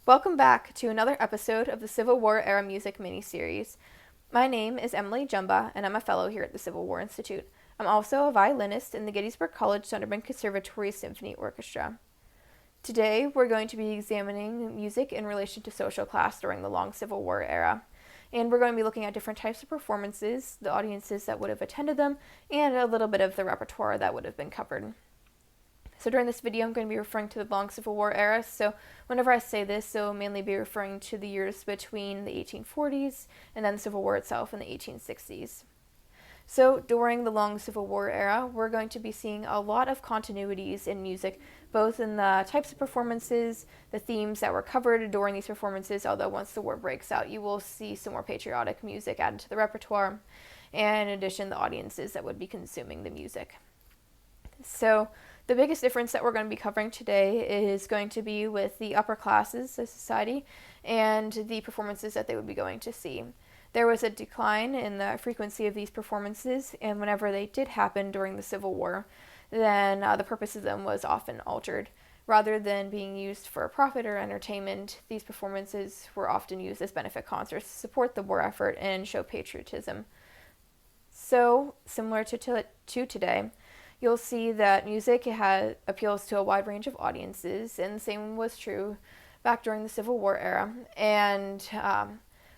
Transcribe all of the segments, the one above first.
Welcome back to another episode of the Civil War Era Music miniseries. My name is Emily Jumba, and I'm a fellow here at the Civil War Institute. I'm also a violinist in the Gettysburg College Sunderland Conservatory Symphony Orchestra. Today, we're going to be examining music in relation to social class during the long Civil War era. And we're going to be looking at different types of performances, the audiences that would have attended them, and a little bit of the repertoire that would have been covered. So during this video, I'm going to be referring to the long Civil War era. So whenever I say this, it'll mainly be referring to the years between the 1840s and then the Civil War itself in the 1860s. So during the long Civil War era, we're going to be seeing a lot of continuities in music, both in the types of performances, the themes that were covered during these performances, although once the war breaks out, you will see some more patriotic music added to the repertoire, and in addition, the audiences that would be consuming the music. So the biggest difference that we're going to be covering today is going to be with the upper classes of society and the performances that they would be going to see. There was a decline in the frequency of these performances, and whenever they did happen during the Civil War, then the purpose of them was often altered. Rather than being used for profit or entertainment, these performances were often used as benefit concerts to support the war effort and show patriotism. So, similar to today, you'll see that music appeals to a wide range of audiences, and the same was true back during the Civil War era. And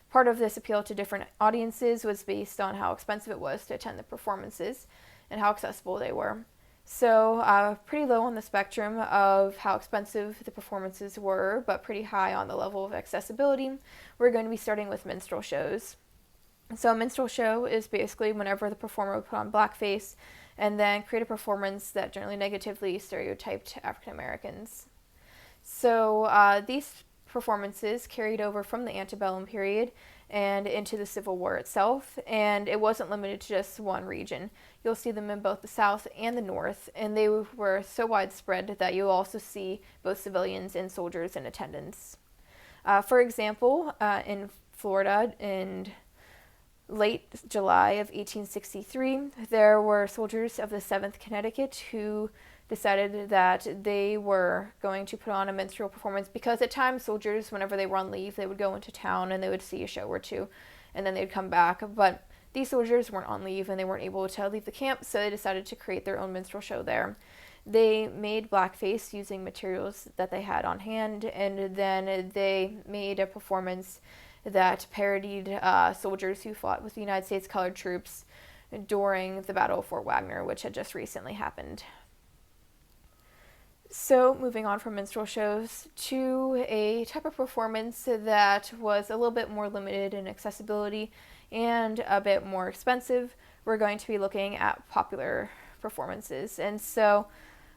part of this appeal to different audiences was based on how expensive it was to attend the performances and how accessible they were. So pretty low on the spectrum of how expensive the performances were, but pretty high on the level of accessibility. We're going to be starting with minstrel shows. So a minstrel show is basically whenever the performer would put on blackface and then create a performance that generally negatively stereotyped African Americans. So these performances carried over from the antebellum period and into the Civil War itself, and it wasn't limited to just one region. You'll see them in both the South and the North, and they were so widespread that you'll also see both civilians and soldiers in attendance. For example, in Florida, in late July of 1863, there were soldiers of the 7th Connecticut who decided that they were going to put on a minstrel performance because at times soldiers, whenever they were on leave, they would go into town and they would see a show or two and then they'd come back. But these soldiers weren't on leave and they weren't able to leave the camp, so they decided to create their own minstrel show there. They made blackface using materials that they had on hand, and then they made a performance that parodied soldiers who fought with the United States colored troops during the Battle of Fort Wagner, which had just recently happened. So moving on from minstrel shows to a type of performance that was a little bit more limited in accessibility and a bit more expensive, we're going to be looking at popular performances. And so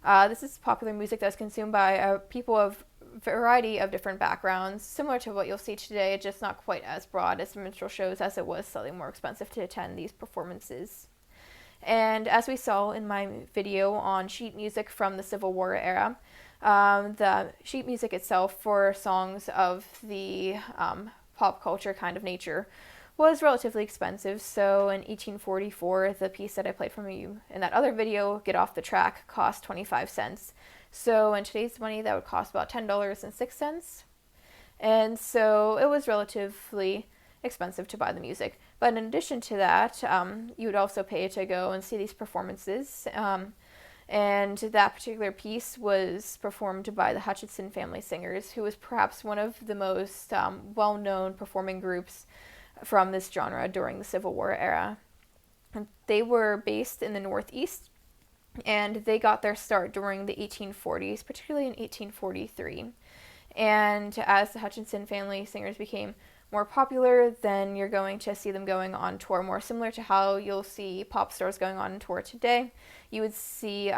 this is popular music that's consumed by people of variety of different backgrounds, similar to what you'll see today, just not quite as broad as minstrel shows, as it was slightly more expensive to attend these performances. And as we saw in my video on sheet music from the Civil War era, the sheet music itself for songs of the pop culture kind of nature was relatively expensive. So in 1844, the piece that I played from you in that other video, Get Off the Track, cost 25 cents. So in today's money, that would cost about $10.06. And so it was relatively expensive to buy the music. But in addition to that, you would also pay to go and see these performances. And that particular piece was performed by the Hutchinson Family Singers, who was perhaps one of the most well-known performing groups from this genre during the Civil War era. They were based in the Northeast, and they got their start during the 1840s, particularly in 1843. And as the Hutchinson Family Singers became more popular, then you're going to see them going on tour, more similar to how you'll see pop stars going on tour today. You would see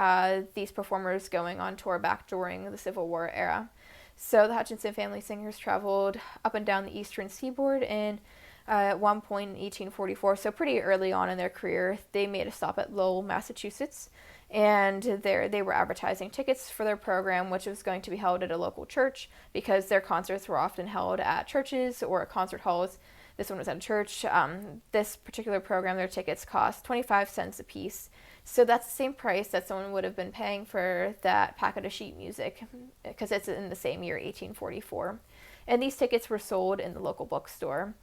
these performers going on tour back during the Civil War era. So the Hutchinson Family Singers traveled up and down the eastern seaboard, and at one point in 1844, so pretty early on in their career, they made a stop at Lowell, Massachusetts, and there they were advertising tickets for their program, which was going to be held at a local church, because their concerts were often held at churches or at concert halls. This one was at a church. This particular program, their tickets cost 25 cents a piece So that's the same price that someone would have been paying for that packet of sheet music, because it's in the same year, 1844. And these tickets were sold in the local bookstore.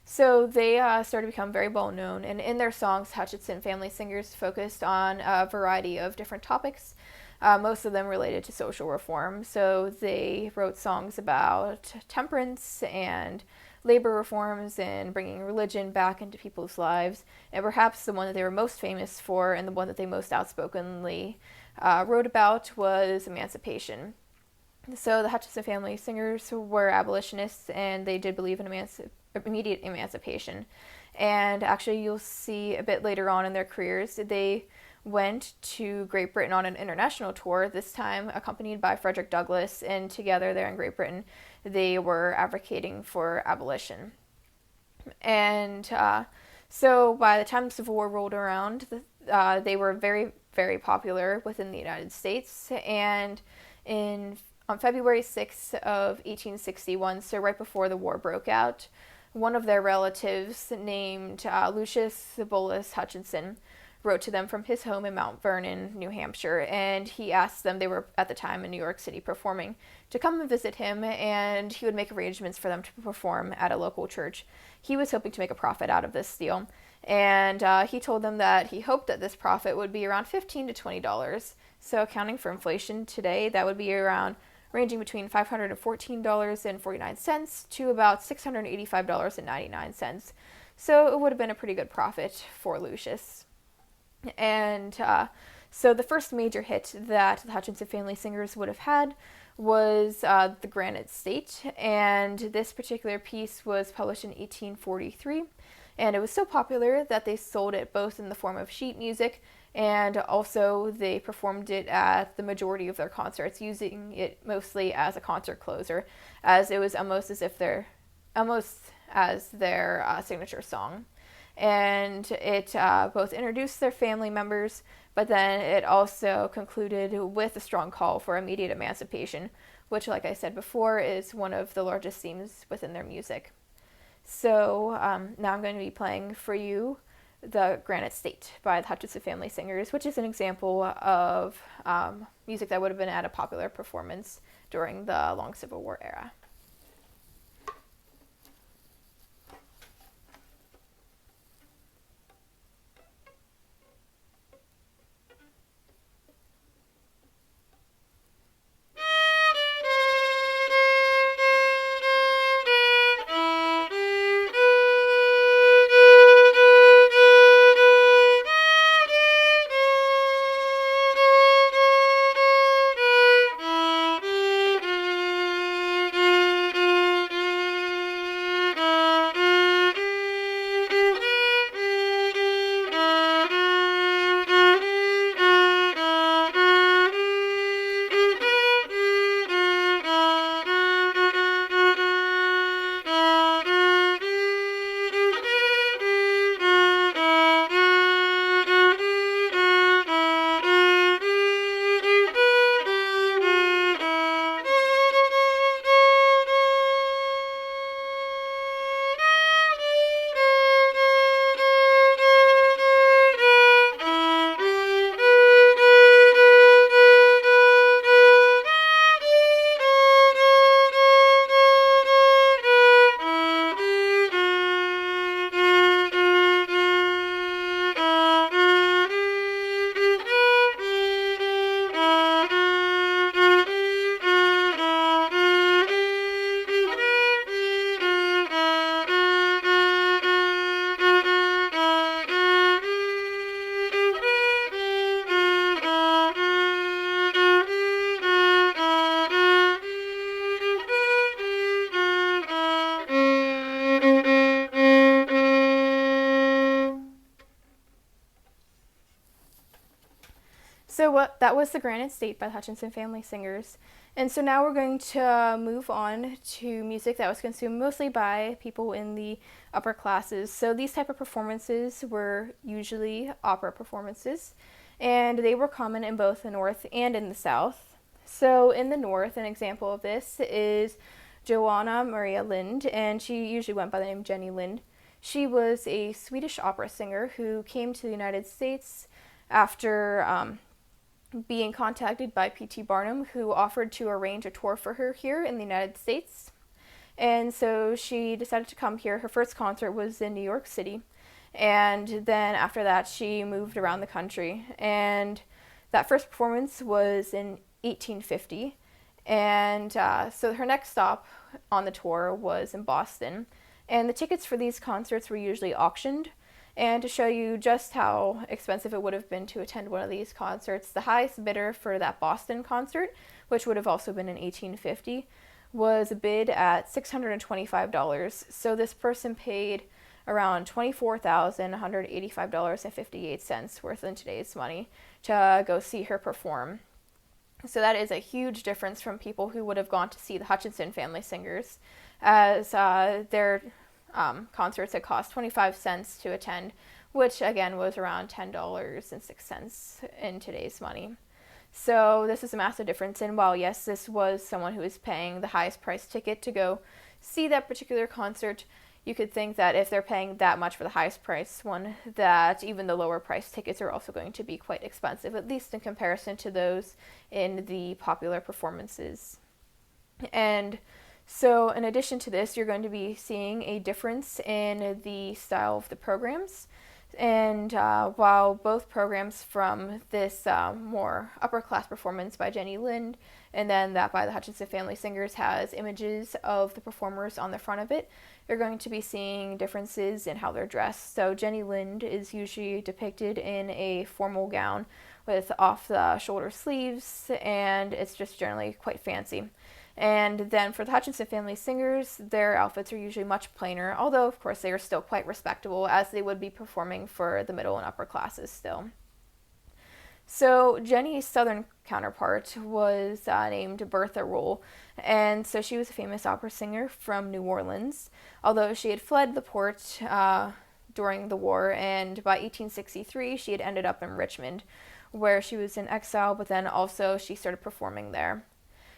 So they started to become very well known, and in their songs, Hutchinson family singers focused on a variety of different topics, most of them related to social reform. So they wrote songs about temperance and labor reforms and bringing religion back into people's lives. And perhaps the one that they were most famous for and the one that they most outspokenly wrote about was emancipation. So the Hutchinson family singers were abolitionists, and they did believe in immediate emancipation. And actually, you'll see a bit later on in their careers, they went to Great Britain on an international tour, this time accompanied by Frederick Douglass, and together there in Great Britain, they were advocating for abolition. And so by the time the Civil War rolled around, they were very, very popular within the United States. And on February 6th of 1861, so right before the war broke out, one of their relatives named Lucius Bolus Hutchinson wrote to them from his home in Mount Vernon, New Hampshire, and he asked them, they were at the time in New York City performing, to come and visit him, and he would make arrangements for them to perform at a local church. He was hoping to make a profit out of this deal, and he told them that he hoped that this profit would be around $15 to $20. So accounting for inflation today, that would be around ranging between $514.49 to about $685.99. So it would have been a pretty good profit for Lucius. And so the first major hit that the Hutchinson family singers would have had was The Granite State, and this particular piece was published in 1843, and it was so popular that they sold it both in the form of sheet music, and also they performed it at the majority of their concerts, using it mostly as a concert closer, as it was almost as their signature song. And it both introduced their family members, but then it also concluded with a strong call for immediate emancipation, which, like I said before, is one of the largest themes within their music. So now I'm going to be playing for you The Granite State by the Hutchinson family singers, which is an example of music that would have been at a popular performance during the long Civil War era. So that was The Granite State by the Hutchinson family singers. And so now we're going to move on to music that was consumed mostly by people in the upper classes. So these type of performances were usually opera performances, and they were common in both the North and in the South. So in the North, an example of this is Joanna Maria Lind, and she usually went by the name Jenny Lind. She was a Swedish opera singer who came to the United States after being contacted by P.T. Barnum, who offered to arrange a tour for her here in the United States. And so she decided to come here. Her first concert was in New York City. And then after that, she moved around the country. And that first performance was in 1850. And so her next stop on the tour was in Boston. And the tickets for these concerts were usually auctioned. And to show you just how expensive it would have been to attend one of these concerts, the highest bidder for that Boston concert, which would have also been in 1850, was a bid at $625. So this person paid around $24,185.58 worth in today's money to go see her perform. So that is a huge difference from people who would have gone to see the Hutchinson Family Singers, as their concerts had cost 25 cents to attend, which again was around $10.06 in today's money. So this is a massive difference. And while yes, this was someone who was paying the highest price ticket to go see that particular concert, you could think that if they're paying that much for the highest price one, that even the lower price tickets are also going to be quite expensive, at least in comparison to those in the popular performances. And so in addition to this, you're going to be seeing a difference in the style of the programs. And while both programs from this more upper class performance by Jenny Lind and then that by the Hutchinson Family Singers has images of the performers on the front of it, you're going to be seeing differences in how they're dressed. So Jenny Lind is usually depicted in a formal gown with off the shoulder sleeves, and it's just generally quite fancy. And then for the Hutchinson Family Singers, their outfits are usually much plainer, although of course they are still quite respectable, as they would be performing for the middle and upper classes still. So Jenny's southern counterpart was named Bertha Ruhle, and so she was a famous opera singer from New Orleans, although she had fled the port during the war, and by 1863 she had ended up in Richmond, where she was in exile, but then also she started performing there.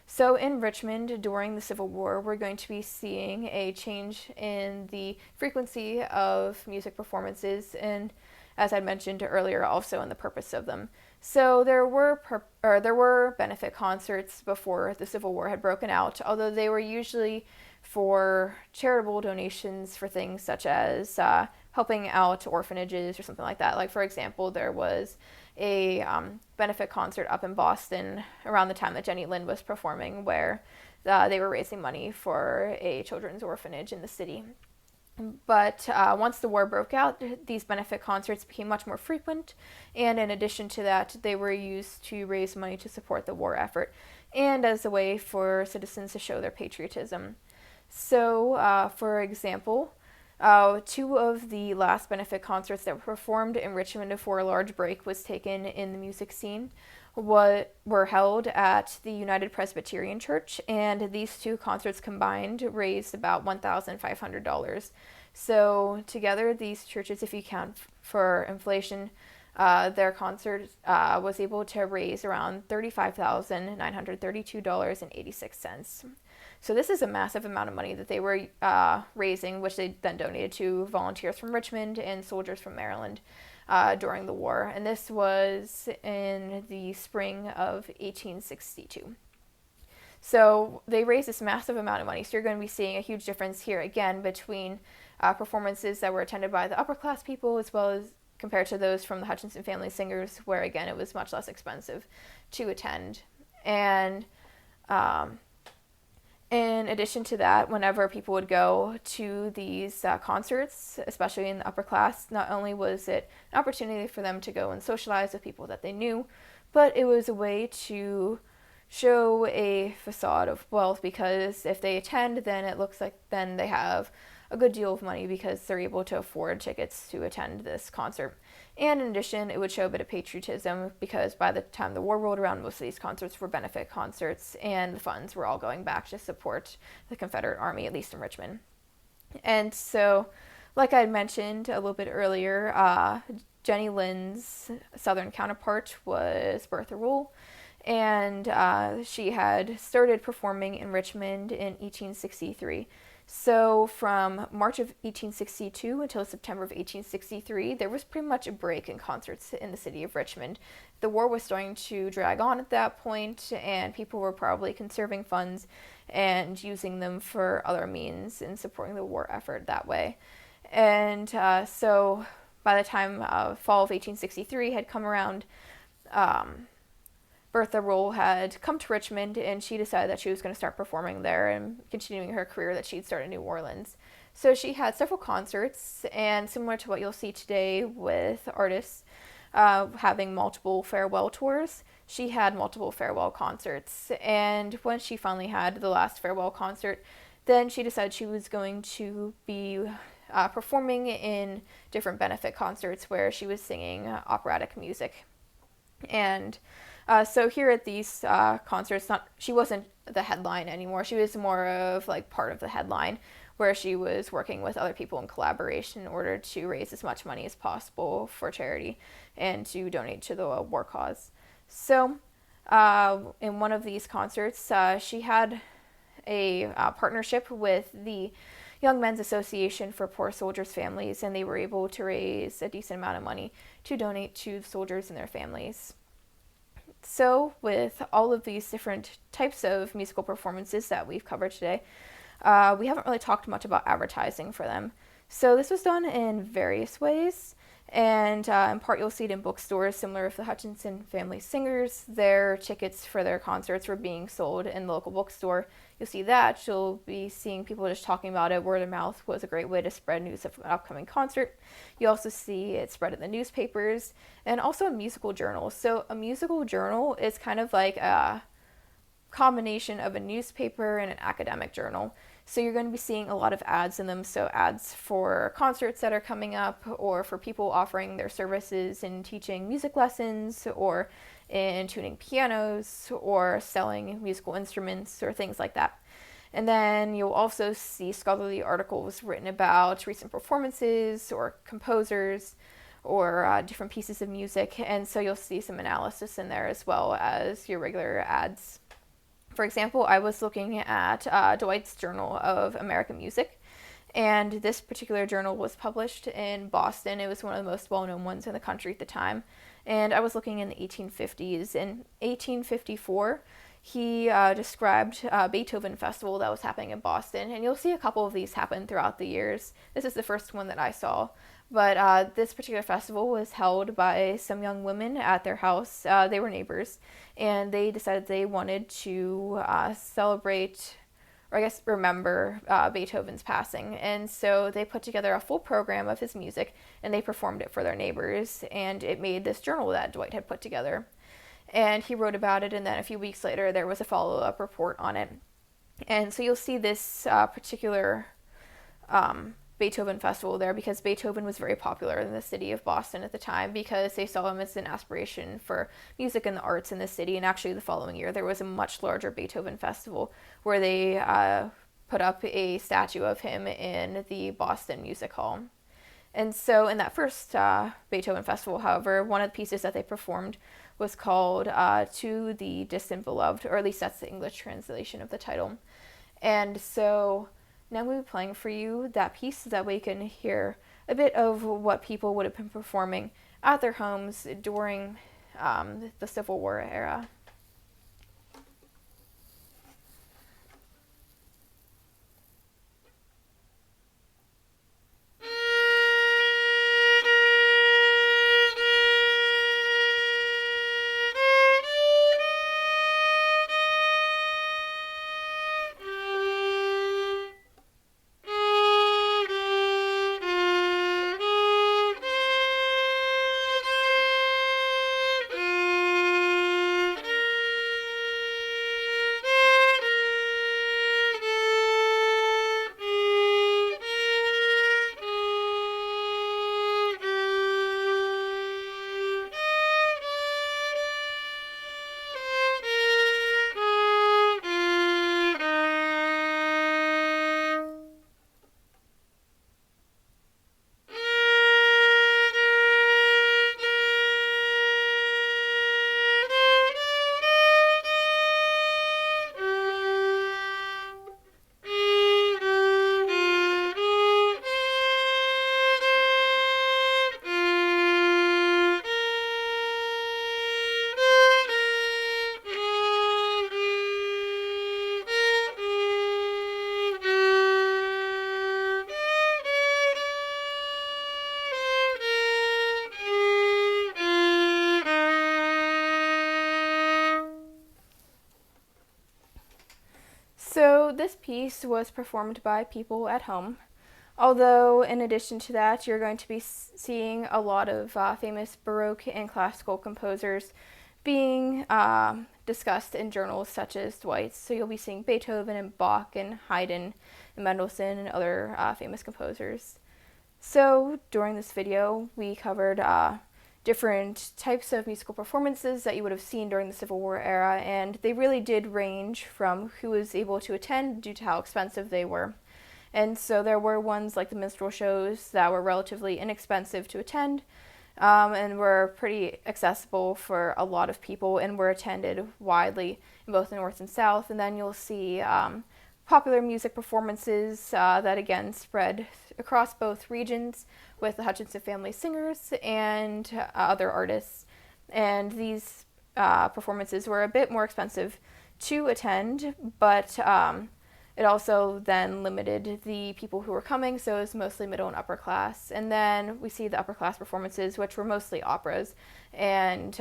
So in Richmond, during the Civil War, we're going to be seeing a change in the frequency of music performances, and as I mentioned earlier, also in the purpose of them. So there were benefit concerts before the Civil War had broken out, although they were usually for charitable donations for things such as helping out orphanages or something like that. Like, for example, there was a benefit concert up in Boston around the time that Jenny Lind was performing, where they were raising money for a children's orphanage in the city. But once the war broke out, these benefit concerts became much more frequent, and in addition to that, they were used to raise money to support the war effort and as a way for citizens to show their patriotism. So, for example, two of the last benefit concerts that were performed in Richmond before a large break was taken in the music scene were held at the United Presbyterian Church, and these two concerts combined raised about $1,500. So together, these churches, if you count for inflation, their concert was able to raise around $35,932.86. So this is a massive amount of money that they were raising, which they then donated to volunteers from Richmond and soldiers from Maryland during the war. And this was in the spring of 1862. So they raised this massive amount of money. So you're going to be seeing a huge difference here again between performances that were attended by the upper class people as well as compared to those from the Hutchinson Family Singers, where again it was much less expensive to attend. And in addition to that, whenever people would go to these concerts, especially in the upper class, not only was it an opportunity for them to go and socialize with people that they knew, but it was a way to show a facade of wealth, because if they attend, then it looks like then they have a good deal of money because they're able to afford tickets to attend this concert. And in addition, it would show a bit of patriotism, because by the time the war rolled around, most of these concerts were benefit concerts, and the funds were all going back to support the Confederate Army, at least in Richmond. And so, like I had mentioned a little bit earlier, Jenny Lind's southern counterpart was Bertha Ruhle, and she had started performing in Richmond in 1863. So from March of 1862 until September of 1863, there was pretty much a break in concerts in the city of Richmond. The war was starting to drag on at that point, and people were probably conserving funds and using them for other means and supporting the war effort that way. And so by the time fall of 1863 had come around, Bertha Roll had come to Richmond, and she decided that she was going to start performing there and continuing her career that she'd started in New Orleans. So she had several concerts, and similar to what you'll see today with artists having multiple farewell tours, she had multiple farewell concerts. And when she finally had the last farewell concert, then she decided she was going to be performing in different benefit concerts where she was singing operatic music. And so here at these concerts, she wasn't the headline anymore. She was more of like part of the headline, where she was working with other people in collaboration in order to raise as much money as possible for charity and to donate to the war cause. So in one of these concerts, she had a partnership with the Young Men's Association for Poor Soldiers' Families, and they were able to raise a decent amount of money to donate to the soldiers and their families. So with all of these different types of musical performances that we've covered today, we haven't really talked much about advertising for them. So this was done in various ways, and in part you'll see it in bookstores, similar to the Hutchinson Family Singers. Their tickets for their concerts were being sold in the local bookstore. You'll see that. You'll be seeing people just talking about it. Word of mouth was a great way to spread news of an upcoming concert. You also see it spread in the newspapers and also in musical journals. So a musical journal is kind of like a combination of a newspaper and an academic journal. So you're going to be seeing a lot of ads in them. So ads for concerts that are coming up, or for people offering their services in teaching music lessons, or in tuning pianos, or selling musical instruments, or things like that. And then you'll also see scholarly articles written about recent performances or composers or different pieces of music. And so you'll see some analysis in there as well as your regular ads. For example, I was looking at Dwight's Journal of American Music, and this particular journal was published in Boston. It was one of the most well-known ones in the country at the time, and I was looking in the 1850s. In 1854, he described a Beethoven festival that was happening in Boston, and you'll see a couple of these happen throughout the years. This is the first one that I saw. But this particular festival was held by some young women at their house. They were neighbors, and they decided they wanted to celebrate, or I guess remember, Beethoven's passing. And so they put together a full program of his music, and they performed it for their neighbors, and it made this journal that Dwight had put together. And he wrote about it, and then a few weeks later there was a follow-up report on it. And so you'll see this particular Beethoven festival there, because Beethoven was very popular in the city of Boston at the time, because they saw him as an aspiration for music and the arts in the city. And actually the following year there was a much larger Beethoven festival where they put up a statue of him in the Boston Music Hall. And so in that first Beethoven festival, however, one of the pieces that they performed was called To the Distant Beloved, or at least that's the English translation of the title. And so now I'm going to be playing for you that piece so that way you can hear a bit of what people would have been performing at their homes during the Civil War era. So this piece was performed by people at home. Although, in addition to that, you're going to be seeing a lot of famous Baroque and classical composers being discussed in journals such as Dwight's. So you'll be seeing Beethoven and Bach and Haydn and Mendelssohn and other famous composers. So during this video, we covered different types of musical performances that you would have seen during the Civil War era, and they really did range from who was able to attend due to how expensive they were. And so there were ones like the minstrel shows that were relatively inexpensive to attend, and were pretty accessible for a lot of people and were attended widely in both the North and South. And then you'll see popular music performances that again spread across both regions with the Hutchinson family singers and other artists. And these performances were a bit more expensive to attend, but it also then limited the people who were coming, so it was mostly middle and upper class. And then we see the upper class performances, which were mostly operas and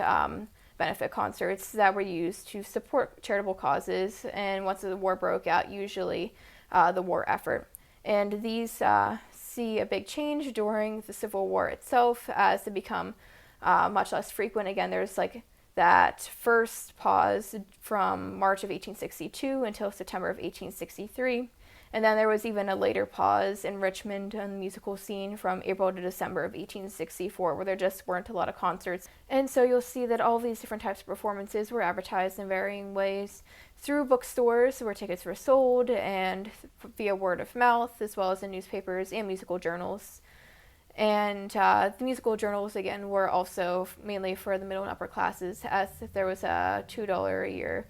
benefit concerts that were used to support charitable causes, and once the war broke out, usually the war effort. And these see a big change during the Civil War itself as they become much less frequent. Again, there's like that first pause from March of 1862 until September of 1863. And then there was even a later pause in Richmond on the musical scene from April to December of 1864, where there just weren't a lot of concerts. And so you'll see that all these different types of performances were advertised in varying ways through bookstores where tickets were sold, and via word of mouth, as well as in newspapers and musical journals. And the musical journals, again, were also mainly for the middle and upper classes, as if there was a $2 a year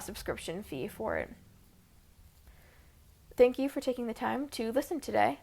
subscription fee for it. Thank you for taking the time to listen today.